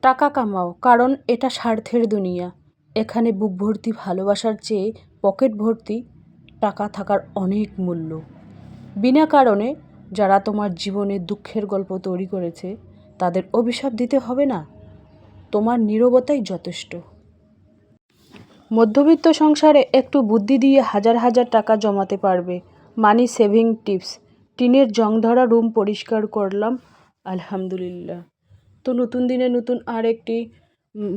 টাকা কামাও, কারণ এটা স্বার্থের দুনিয়া। এখানে বুক ভর্তি ভালোবাসার চেয়ে পকেট ভর্তি টাকা থাকার অনেক মূল্য। বিনা কারণে যারা তোমার জীবনে দুঃখের গল্প তৈরি করেছে তাদের অভিশাপ দিতে হবে না, তোমার নীরবতাই যথেষ্ট। মধ্যবিত্ত সংসারে একটু বুদ্ধি দিয়ে হাজার হাজার টাকা জমাতে পারবে। মানি সেভিং টিপস। টিনের জং ধরা রুম পরিষ্কার করলাম, আলহামদুলিল্লাহ। তো নতুন দিনে নতুন আর একটি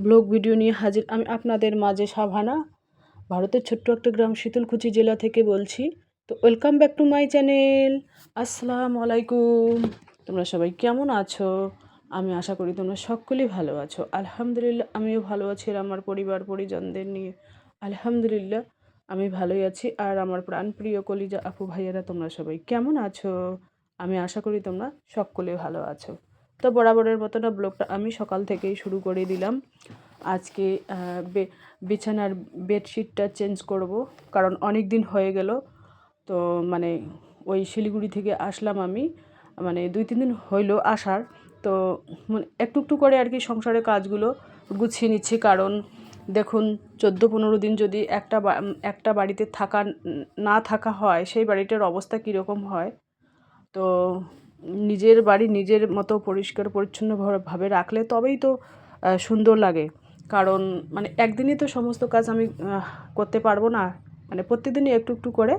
ব্লগ ভিডিও নিয়ে হাজির আমি আপনাদের মাঝে। সাভানা, ভারতের ছোট্ট একটা গ্রাম শীতলকুচি জেলা থেকে বলছি। তো welcome back to my channel. আসসালামু আলাইকুম। তোমরা সবাই কেমন আছো? আমি আশা করি তোমরা সকলেই ভালো আছো। আলহামদুলিল্লাহ আমিও ভালো আছি, আর আমার পরিবার পরিজনদের নিয়ে আলহামদুলিল্লাহ আমি ভালোই আছি। আর আমার প্রাণপ্রিয় কলিজা আপু ভাইয়ারা তোমরা সবাই কেমন আছো? আমি আশা করি তোমরা সকলে ভালো আছো। তো বরাবরের মতো না ব্লগটা আমি সকাল থেকেই শুরু করে দিলাম। আজকে বিছানার বেডশিটটা চেঞ্জ করব, কারণ অনেক দিন হয়ে গেল। তো মানে ওই শিলিগুড়ি থেকে আসলাম আমি, মানে 2-3 দিন হইলো আসার। তো মানে একটু একটু করে আর কি সংসারের কাজগুলো গুছিয়ে নিচ্ছি। কারণ দেখুন, 14-15 দিন যদি একটা বাড়িতে না থাকা হয়, সেই বাড়িটার অবস্থা কীরকম হয়। তো নিজের বাড়ি নিজের মতো পরিষ্কার পরিচ্ছন্নভাবে রাখলে তবেই তো সুন্দর লাগে। কারণ মানে একদিনই তো সমস্ত কাজ আমি করতে পারবো না, মানে প্রত্যেকদিনই একটু একটু করে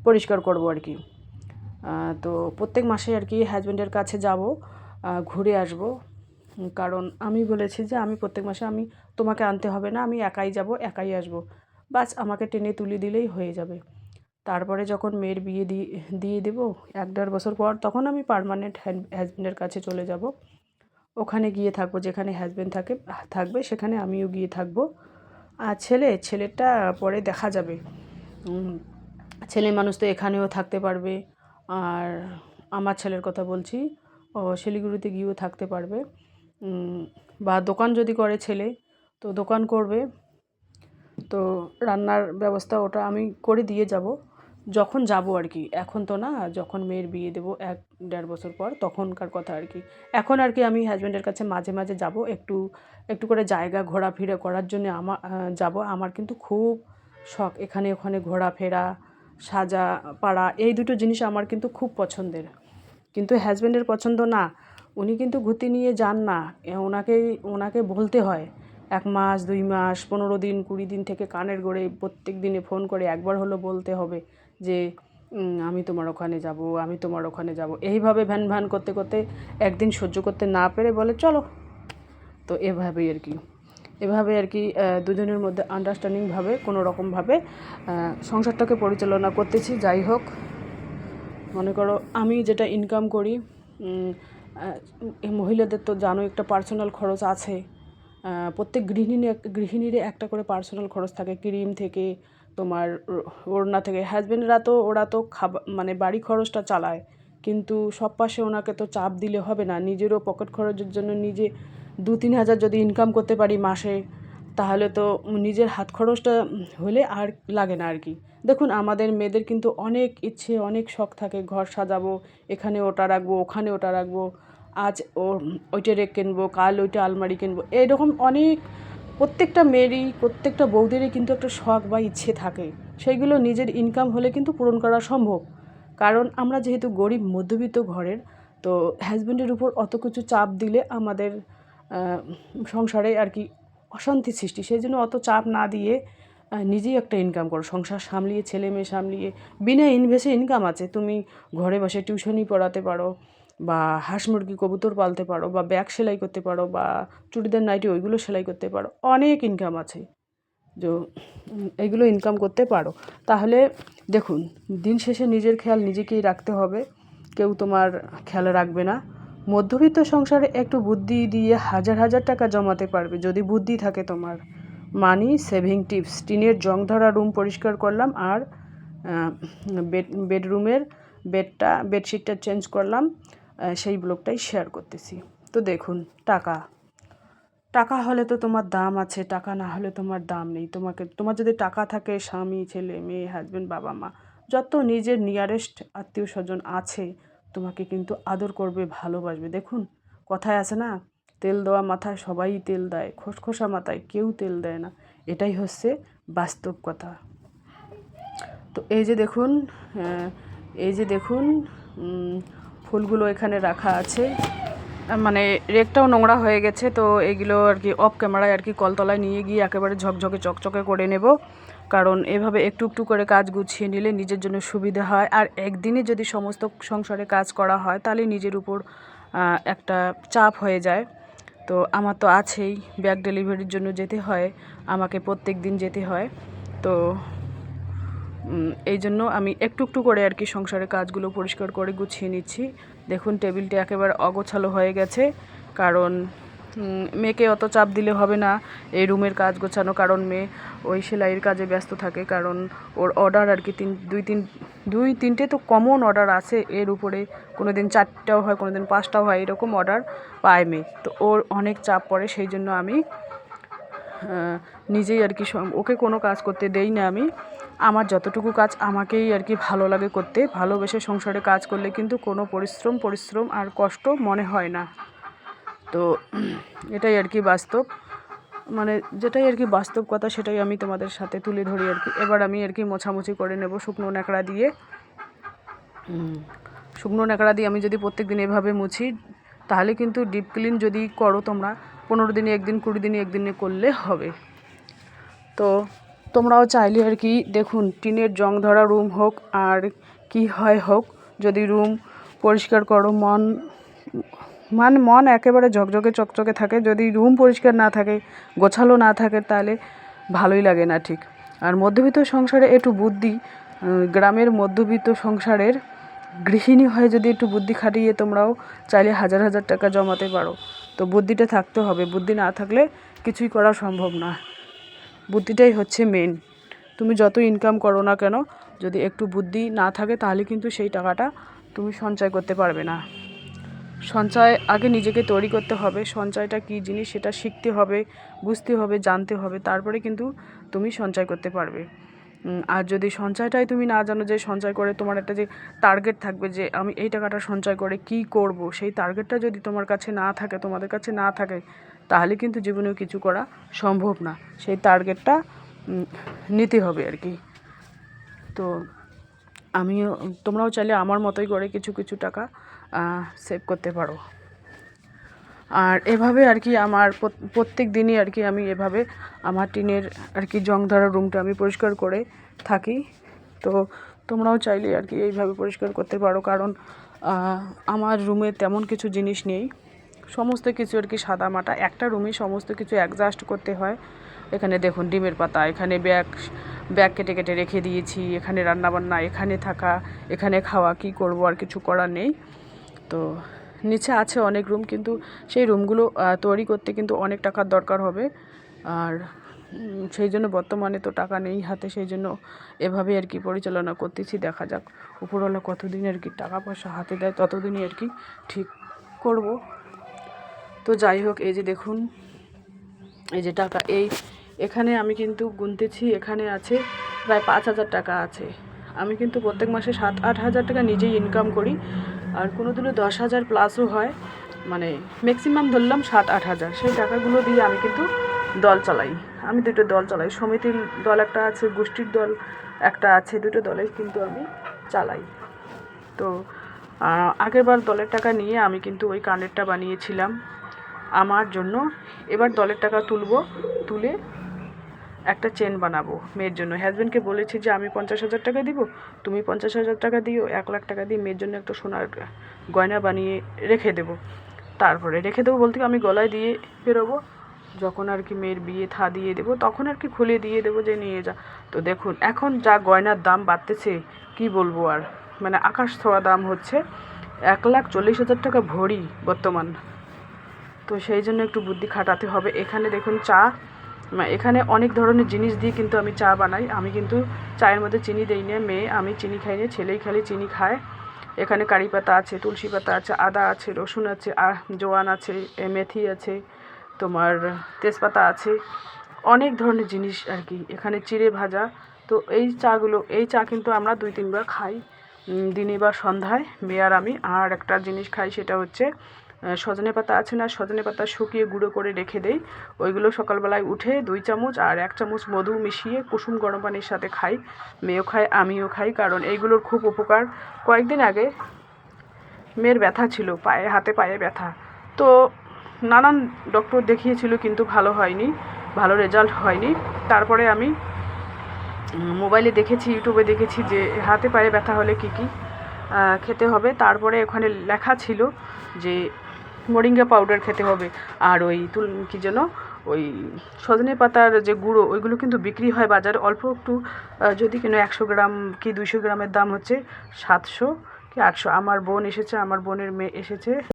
পরিষ্কার করব আর কি। তো প্রত্যেক মাসে আর কি হাজব্যান্ডের কাছে যাব, ঘুরে আসব। কারণ আমি বলেছি যে আমি প্রত্যেক মাসে তোমাকে আনতে হবে না, আমি একাই যাব একাই আসব, বাস আমাকে টেনে তুলে দিলেই হয়ে যাবে। তারপরে যখন মেয়ের বিয়ে দিয়ে দেবো 1-1.5 বছর পর, তখন আমি পার্মানেন্ট হাজব্যান্ডের কাছে চলে যাব। ওখানে গিয়ে থাকবো, যেখানে হাজব্যান্ড থাকবে সেখানে আমিও গিয়ে থাকবো। আর ছেলেটা পরে দেখা যাবে। ছেলে মানুষ তো এখানেও থাকতে পারবে। আর আমার ছেলের কথা বলছি, ও শিলিগুড়িতে গিয়েও থাকতে পারবে। বা দোকান যদি করে ছেলে, তো দোকান করবে। তো রান্নার ব্যবস্থা ওটা আমি করে দিয়ে যাব যখন যাব আর কি। এখন তো না, যখন মেয়ের বিয়ে দেবো 1-1.5 বছর পর, তখনকার কথা আর কি। এখন আর কি আমি হাজব্যান্ডের কাছে মাঝে মাঝে যাব, একটু একটু করে জায়গা ঘোরাফেরা করার জন্য যাব। আমার কিন্তু খুব শখ এখানে ওখানে ঘোরাফেরা, সাজা পাড়া, এই দুটো জিনিস আমার কিন্তু খুব পছন্দের। কিন্তু হাজব্যান্ডের পছন্দ না, উনি কিন্তু ঘুরতে নিয়ে যান না। ওনাকে বলতে হয় 1 মাস 2 মাস 15 দিন 20 দিন থেকে কানের গোড়ে প্রত্যেক দিনে ফোন করে একবার হলো বলতে হবে যে আমি তোমার ওখানে যাব, আমি তোমার ওখানে যাব। এইভাবে ভ্যান ভ্যান করতে করতে একদিন সহ্য করতে না পেরে বলে চলো। তো এভাবেই আর কি দুজনের মধ্যে আন্ডারস্ট্যান্ডিংভাবে কোনো রকমভাবে সংসারটাকে পরিচালনা করতেছি। যাই হোক, মনে করো আমি যেটা ইনকাম করি, মহিলাদের তো জানো একটা পার্সোনাল খরচ আছে। প্রত্যেক গৃহিণীর একটা করে পার্সোনাল খরচ থাকে, ক্রিম থেকে তোমার ওড়না থেকে। হাজব্যান্ডরা তো ওরা তো মানে বাড়ি খরচটা চালায়, কিন্তু সব পাশে ওনাকে তো চাপ দিলে হবে না। নিজেরও পকেট খরচের জন্য নিজে 2-3 হাজার যদি ইনকাম করতে পারি মাসে, তাহলে তো নিজের হাত খরচটা হলে আর লাগে না আর কি। দেখুন, আমাদের মেয়েদের কিন্তু অনেক ইচ্ছে অনেক শখ থাকে, ঘর সাজাবো, এখানে ওটা রাখবো ওখানে ওটা রাখবো, আজ ওইটা কিনবো, কাল ওইটা আলমারি কিনবো, এরকম অনেক প্রত্যেকটা মেয়েরই প্রত্যেকটা বউদেরই কিন্তু একটা শখ বা ইচ্ছে থাকে। সেইগুলো নিজের ইনকাম হলে কিন্তু পূরণ করা সম্ভব। কারণ আমরা যেহেতু গরিব মধ্যবিত্ত ঘরের, তো হাজব্যান্ডের উপর অত কিছু চাপ দিলে আমাদের সংসারে আর কি অশান্তি সৃষ্টি। সেই জন্য অত চাপ না দিয়ে নিজেই একটা ইনকাম করো, সংসার সামলিয়ে ছেলে মেয়ে সামলিয়ে। বিনা ইনভেস্টে ইনকাম আছে। তুমি ঘরে বসে টিউশনি পড়াতে পারো, বা হাঁস মুরগি কবুতর পালতে পারো, বা ব্যাগ সেলাই করতে পারো, বা চুড়িদার নাইটি ওইগুলো সেলাই করতে পারো। অনেক ইনকাম আছে, যে এইগুলো ইনকাম করতে পারো। তাহলে দেখুন, দিন শেষে নিজের খেয়াল নিজেকেই রাখতে হবে, কেউ তোমার খেয়াল রাখবে না। মধ্যবিত্ত সংসারে একটু বুদ্ধি দিয়ে হাজার হাজার টাকা জমাতে পারবে, যদি বুদ্ধি থাকে তোমার। মানি সেভিং টিপস। টিনের জং ধরা রুম পরিষ্কার করলাম, আর বেডরুমের বেডশিটটা চেঞ্জ করলাম, সেই ব্লগটাই শেয়ার করতেছি। তো দেখুন, টাকা হলে তো তোমার দাম আছে, টাকা না হলে তোমার দাম নেই। তোমার যদি টাকা থাকে, স্বামী ছেলে মেয়ে হাজব্যান্ড বাবা মা যত নিজের নিয়ারেস্ট আত্মীয় স্বজন আছে, তোমাকে কিন্তু আদর করবে ভালোবাসবে। দেখুন, কথায় আছে না, তেল দেওয়া মাথায় সবাই তেল দেয়, খোসখোসা মাথায় কেউ তেল দেয় না। এটাই হচ্ছে বাস্তব কথা। তো এই যে দেখুন, ফুলগুলো এখানে রাখা আছে, মানে রেকটাও নোংরা হয়ে গেছে। তো এগুলো আর কি অফ ক্যামেরায় আর কি কলতলায় নিয়ে গিয়ে একেবারে ঝকঝকে চকচকে করে নেব, কারণ এভাবে একটু একটু করে কাজ গুছিয়ে নিলে নিজের জন্য সুবিধা হয়। আর একদিনে যদি সমস্ত সংসারে কাজ করা হয় তাহলে নিজের উপর একটা চাপ হয়ে যায়। তো আমার তো আছেই, ব্যাগ ডেলিভারির জন্য যেতে হয়, আমাকে প্রত্যেক দিন যেতে হয়। তো এই জন্য আমি একটু একটু করে আর কি সংসারের কাজগুলো পরিষ্কার করে গুছিয়ে নিচ্ছি। দেখুন টেবিলটা একেবারে অগোছালো হয়ে গেছে, কারণ মেয়েকে অত চাপ দিলে হবে না এই রুমের কাজ গোছানো, কারণ মেয়ে ওই সেলাইয়ের কাজে ব্যস্ত থাকে। কারণ ওর অর্ডার আর কি দুই তিনটে তো কমন অর্ডার আছে, এর উপরে কোনো দিন 4টাও হয়, কোনো দিন 5টাও হয়, এরকম অর্ডার পায় মেয়ে। তো ওর অনেক চাপ পড়ে, সেই জন্য আমি নিজেই আর কি ওকে কোনো কাজ করতে দেই না। আমি আমার যতটুকু কাজ আমাকেই আর কি ভালো লাগে করতে। ভালোবেসে সংসারে কাজ করলে কিন্তু কোনো পরিশ্রম আর কষ্ট মনে হয় না। তো এটাই আর কি বাস্তব, মানে যেটাই আর কি বাস্তব কথা সেটাই আমি তোমাদের সাথে তুলে ধরি আর কি। এবার আমি আর কি মোছামুছি করে নেব শুকনো ন্যাকড়া দিয়ে আমি যদি প্রত্যেক দিন এভাবে মুছি, তাহলে কিন্তু ডিপ ক্লিন যদি করো তোমরা 15 দিনে একদিন, 20 দিনে একদিনে করলে হবে। তো তোমরাও চাইলে আর কি দেখুন, টিনের জং ধরা রুম হোক আর কি হয় হোক, যদি রুম পরিষ্কার করো মন একেবারে ঝকঝকে চকচকে থাকে। যদি রুম পরিষ্কার না থাকে, গোছালো না থাকে, তাহলে ভালোই লাগে না ঠিক। আর মধ্যবিত্ত সংসারে একটু বুদ্ধি, গ্রামের মধ্যবিত্ত সংসারের গৃহিণী হয়ে যদি একটু বুদ্ধি খাটিয়ে তোমরাও চাইলে হাজার হাজার টাকা জমাতে পারো। তো বুদ্ধিটা থাকতে হবে, বুদ্ধি না থাকলে কিছুই করা সম্ভব না। বুদ্ধিটাই হচ্ছে মেন। তুমি যত ইনকাম করো না কেন, যদি একটু বুদ্ধি না থাকে তাহলে কিন্তু সেই টাকাটা তুমি সঞ্চয় করতে পারবে না। সঞ্চয় আগে নিজেকে তৈরি করতে হবে, সঞ্চয়টা কী জিনিস সেটা শিখতে হবে, বুঝতে হবে, জানতে হবে, তারপরে কিন্তু তুমি সঞ্চয় করতে পারবে। আর যদি সঞ্চয়টাই তুমি না জানো, যে সঞ্চয় করে তোমার একটা যে টার্গেট থাকবে যে আমি এই টাকাটা সঞ্চয় করে কি করব, সেই টার্গেটটা যদি তোমার কাছে না থাকে, তোমাদের কাছে না থাকে, তাহলে কিন্তু জীবনেও কিছু করা সম্ভব না। সেই টার্গেটটা নিতে হবে আর কি। তো তোমরাও চাইলে আমার মতোই করে কিছু কিছু টাকা সেভ করতে পারো। আর এভাবে আর কি আমার প্রত্যেক দিনই আর কি আমি এভাবে আমার টিনের আর কি জং ধরা রুমটা আমি পরিষ্কার করে থাকি। তো তোমরাও চাইলে আর কি এইভাবে পরিষ্কার করতে পারো, কারণ আমার রুমে তেমন কিছু জিনিস নেই, সমস্ত কিছু আর কি সাদামাটা। একটা রুমে সমস্ত কিছু অ্যাডজাস্ট করতে হয়। এখানে দেখুন ডিমের পাতা, এখানে ব্যাগ কেটে কেটে রেখে দিয়েছি, এখানে রান্নাবান্না, এখানে থাকা, এখানে খাওয়া, কি করব, আর কিছু করার নেই। তো নিচে আছে অনেক রুম, কিন্তু সেই রুমগুলো তৈরি করতে কিন্তু অনেক টাকার দরকার হবে। আর সেই জন্য বর্তমানে তো টাকা নেই হাতে, সেই জন্য এভাবে আর কি পরিচালনা করতেছি। দেখা যাক উপরওয়ালা কতদিন আর কি টাকা পয়সা হাতে দেয়, ততদিনই আর কি ঠিক করব। তো যাই হোক, এই যে দেখুন, এই যে টাকা, এখানে আমি কিন্তু গুনতেছি, এখানে আছে প্রায় 5,000 টাকা আছে। আমি কিন্তু প্রত্যেক মাসে 7-8 হাজার টাকা নিজেই ইনকাম করি, আর কোনো দিনও 10,000 প্লাসও হয়, মানে ম্যাক্সিমাম ধরলাম 7-8 হাজার। সেই টাকাগুলো দিয়ে আমি কিন্তু দল চালাই, আমি দুটো দল চালাই, সমিতির দল একটা আছে, গোষ্ঠীর দল একটা আছে, দুটো দলে কিন্তু আমি চালাই। তো আগেরবার দলের টাকা নিয়ে আমি কিন্তু ওই কানেরটা বানিয়েছিলাম আমার জন্য। এবার দলের টাকা তুলে একটা চেন বানাবো মেয়ের জন্য। হাজব্যান্ডকে বলেছি যে আমি 50,000 টাকা দিব, তুমি 50,000 টাকা দিও, 1 লাখ টাকা দিয়ে মেয়ের জন্য একটা সোনার গয়না বানিয়ে রেখে দেবো। তারপরে রেখে দেবো বলতে আমি গলায় দিয়ে বেরোবো, যখন আর কি মেয়ের বিয়ে দিয়ে দেবো, তখন আর কি খুলে দিয়ে দেবো যে নিয়ে যা। তো দেখুন এখন যা গয়নার দাম বাড়তেছে, কি বলবো আর, মানে আকাশ ছোঁয়া দাম হচ্ছে। 1,40,000 টাকা ভরি বর্তমান। তো সেই জন্য একটু বুদ্ধি খাটাতে হবে। এখানে দেখুন এখানে অনেক ধরনের জিনিস দিয়ে কিন্তু আমি চা বানাই। আমি কিন্তু চায়ের মধ্যে চিনি দেই না, আমি চিনি খাই না, ছেলেই খালি চিনি খায়। এখানে কারি পাতা আছে, তুলসী পাতা আছে, আদা আছে, রসুন আছে, জোয়ান আছে, মেথি আছে, তোমার তেজপাতা আছে, অনেক ধরনের জিনিস আর কি এখানে চিড়ে ভাজা। তো এই চা কিন্তু আমরা 2-3 বার খাই, দিনে বা সন্ধ্যায়, মেয়ে আর আমি। আর একটা জিনিস খাই, সেটা হচ্ছে সজনে পাতা আছে না, সজনে পাতা শুকিয়ে গুঁড়ো করে রেখে দেই। ওইগুলো সকালবেলায় উঠে 2 চামচ আর 1 চামচ মধু মিশিয়ে কুসুম গরম পানির সাথে খাই। মেয়েও খায়, আমিও খাই, কারণ এইগুলোর খুব উপকার। কয়েকদিন আগে মেয়ের ব্যথা ছিল, হাতে পায়ে ব্যথা। তো নানান ডক্টর দেখিয়েছিল, কিন্তু ভালো হয়নি, ভালো রেজাল্ট হয়নি। তারপরে আমি মোবাইলে দেখেছি, ইউটিউবে দেখেছি যে হাতে পায়ে ব্যথা হলে কী কী খেতে হবে। তারপরে ওখানে লেখা ছিল যে মোরিঙ্গা পাউডার খেতে হবে, আর ওই কী যেন ওই সজনে পাতার যে গুঁড়ো, ওইগুলো কিন্তু বিক্রি হয় বাজারে অল্প একটু, যদি কিনো 100 গ্রাম কি 200 গ্রামের দাম হচ্ছে 700 কি 800। আমার বোন এসেছে, আমার বোনের মেয়ে এসেছে।